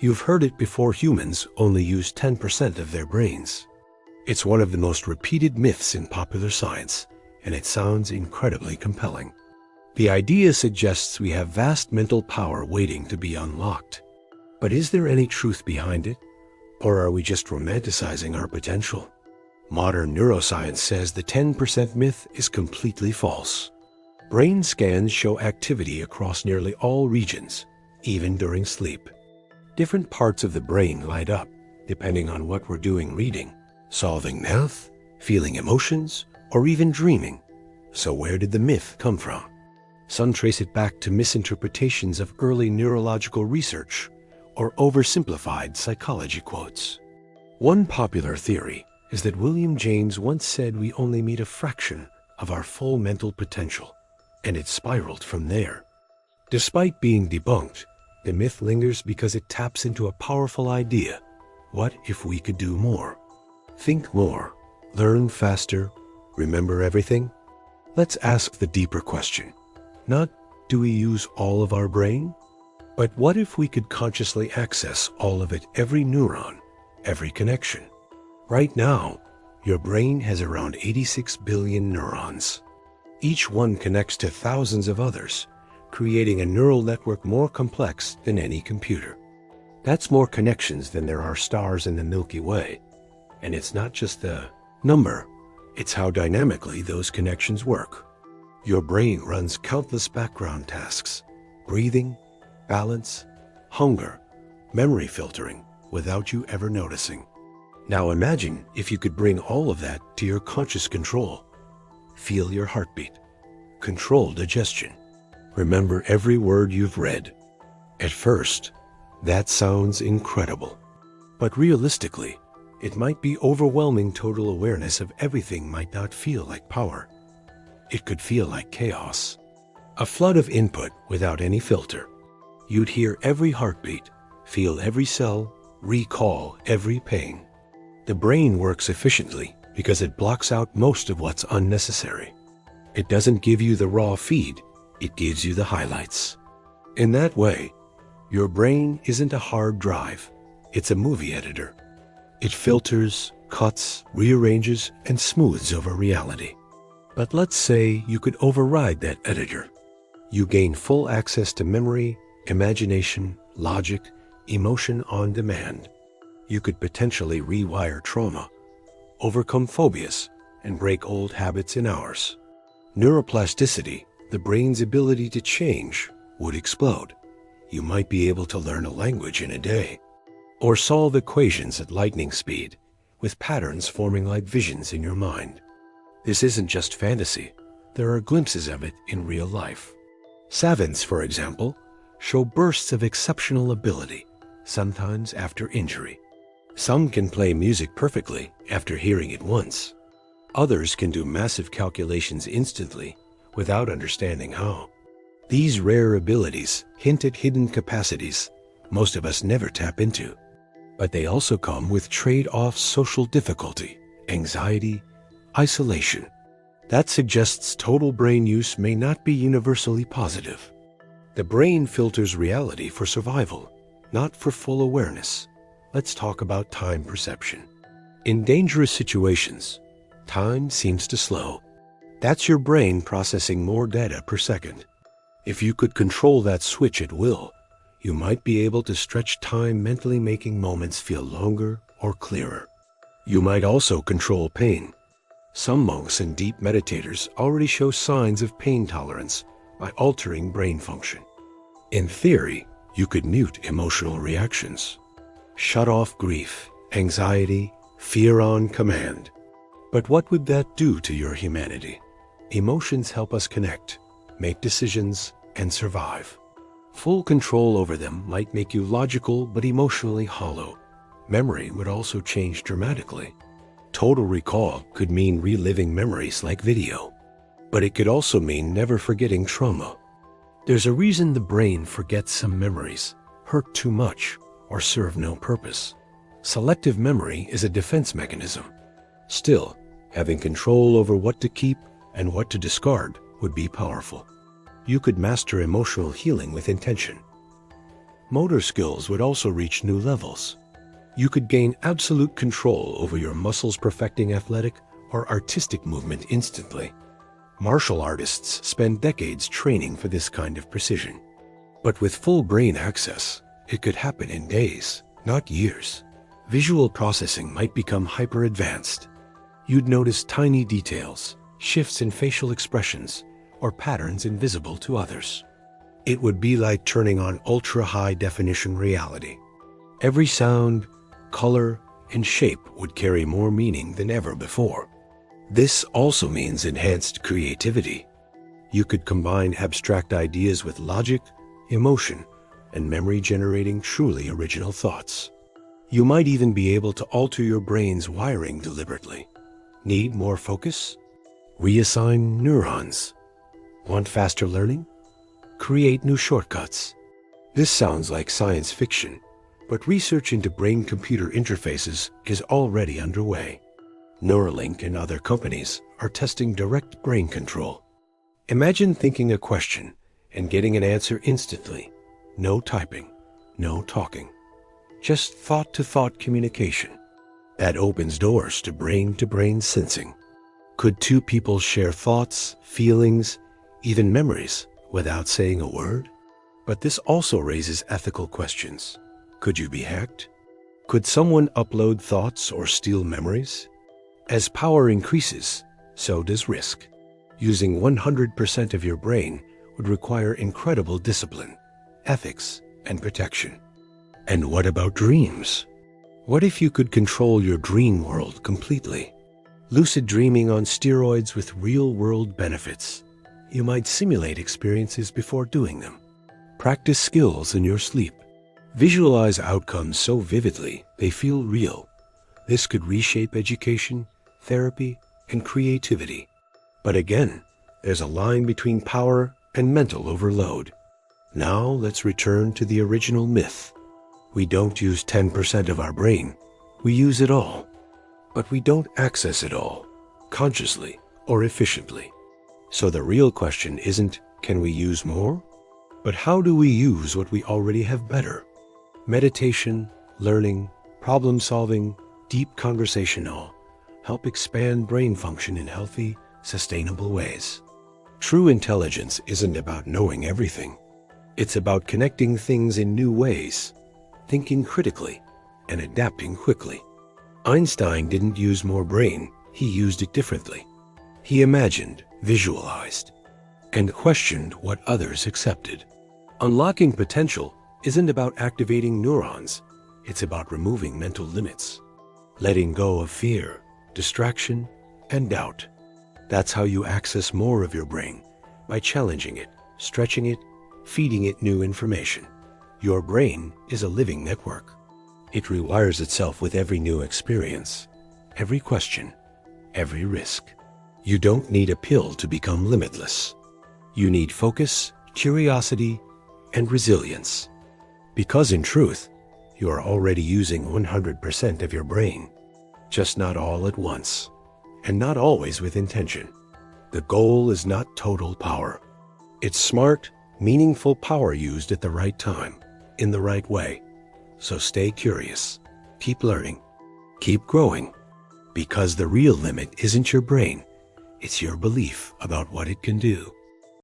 You've heard it before, humans only use 10% of their brains. It's one of the most repeated myths in popular science, and it sounds incredibly compelling. The idea suggests we have vast mental power waiting to be unlocked. But is there any truth behind it? Or are we just romanticizing our potential? Modern neuroscience says the 10% myth is completely false. Brain scans show activity across nearly all regions, even during sleep. Different parts of the brain light up, depending on what we're doing: reading, solving math, feeling emotions, or even dreaming. So where did the myth come from? Some trace it back to misinterpretations of early neurological research or oversimplified psychology quotes. One popular theory is that William James once said we only meet a fraction of our full mental potential, and it spiraled from there. Despite being debunked, the myth lingers because it taps into a powerful idea. What if we could do more? Think more, learn faster, remember everything? Let's ask the deeper question. Not, do we use all of our brain? But what if we could consciously access all of it, every neuron, every connection? Right now, your brain has around 86 billion neurons. Each one connects to thousands of others, creating a neural network more complex than any computer. That's more connections than there are stars in the Milky Way. And it's not just the number, it's how dynamically those connections work. Your brain runs countless background tasks: breathing, balance, hunger, memory filtering, without you ever noticing. Now imagine if you could bring all of that to your conscious control. Feel your heartbeat, control digestion, remember every word you've read. At first, that sounds incredible. But realistically, it might be overwhelming. Total awareness of everything might not feel like power. It could feel like chaos. A flood of input without any filter. You'd hear every heartbeat, feel every cell, recall every pain. The brain works efficiently because it blocks out most of what's unnecessary. It doesn't give you the raw feed, it gives you the highlights. In that way, your brain isn't a hard drive, it's a movie editor. It filters, cuts, rearranges, and smooths over reality. But let's say you could override that editor. You gain full access to memory, imagination, logic, emotion on demand. You could potentially rewire trauma, overcome phobias, and break old habits in hours. Neuroplasticity, the brain's ability to change, would explode. You might be able to learn a language in a day, or solve equations at lightning speed, with patterns forming like visions in your mind. This isn't just fantasy. There are glimpses of it in real life. Savants, for example, show bursts of exceptional ability, sometimes after injury. Some can play music perfectly after hearing it once. Others can do massive calculations instantly without understanding how. These rare abilities hint at hidden capacities most of us never tap into. But they also come with trade-offs: social difficulty, anxiety, isolation. That suggests total brain use may not be universally positive. The brain filters reality for survival, not for full awareness. Let's talk about time perception. In dangerous situations, time seems to slow. That's your brain processing more data per second. If you could control that switch at will, you might be able to stretch time, mentally making moments feel longer or clearer. You might also control pain. Some monks and deep meditators already show signs of pain tolerance by altering brain function. In theory, you could mute emotional reactions, shut off grief, anxiety, fear on command. But what would that do to your humanity? Emotions help us connect, make decisions, and survive. Full control over them might make you logical but emotionally hollow. Memory would also change dramatically. Total recall could mean reliving memories like video, but it could also mean never forgetting trauma. There's a reason the brain forgets some memories, hurt too much, or serve no purpose. Selective memory is a defense mechanism. Still, having control over what to keep and what to discard would be powerful. You could master emotional healing with intention. Motor skills would also reach new levels. You could gain absolute control over your muscles, perfecting athletic or artistic movement instantly. Martial artists spend decades training for this kind of precision. But with full brain access, it could happen in days, not years. Visual processing might become hyper-advanced. You'd notice tiny details, shifts in facial expressions, or patterns invisible to others. It would be like turning on ultra-high-definition reality. Every sound, color, and shape would carry more meaning than ever before. This also means enhanced creativity. You could combine abstract ideas with logic, emotion, and memory, generating truly original thoughts. You might even be able to alter your brain's wiring deliberately. Need more focus? Reassign neurons. Want faster learning? Create new shortcuts. This sounds like science fiction, but research into brain-computer interfaces is already underway. Neuralink and other companies are testing direct brain control. Imagine thinking a question and getting an answer instantly. No typing, no talking. Just thought-to-thought communication. That opens doors to brain-to-brain sensing. Could two people share thoughts, feelings, even memories without saying a word? But this also raises ethical questions. Could you be hacked? Could someone upload thoughts or steal memories? As power increases, so does risk. Using 100% of your brain would require incredible discipline, ethics, and protection. And what about dreams? What if you could control your dream world completely? Lucid dreaming on steroids with real-world benefits. You might simulate experiences before doing them. Practice skills in your sleep. Visualize outcomes so vividly they feel real. This could reshape education, therapy, and creativity. But again, there's a line between power and mental overload. Now let's return to the original myth. We don't use 10% of our brain. We use it all. But we don't access it all, consciously or efficiently. So the real question isn't, can we use more? But how do we use what we already have better? Meditation, learning, problem-solving, deep conversation all help expand brain function in healthy, sustainable ways. True intelligence isn't about knowing everything. It's about connecting things in new ways, thinking critically, and adapting quickly. Einstein didn't use more brain, he used it differently. He imagined, visualized, and questioned what others accepted. Unlocking potential isn't about activating neurons, it's about removing mental limits, letting go of fear, distraction, and doubt. That's how you access more of your brain, by challenging it, stretching it, feeding it new information. Your brain is a living network. It rewires itself with every new experience, every question, every risk. You don't need a pill to become limitless. You need focus, curiosity, and resilience. Because in truth, you are already using 100% of your brain, just not all at once, and not always with intention. The goal is not total power. It's smart, meaningful power used at the right time, in the right way. So stay curious, keep learning, keep growing, because the real limit isn't your brain, it's your belief about what it can do.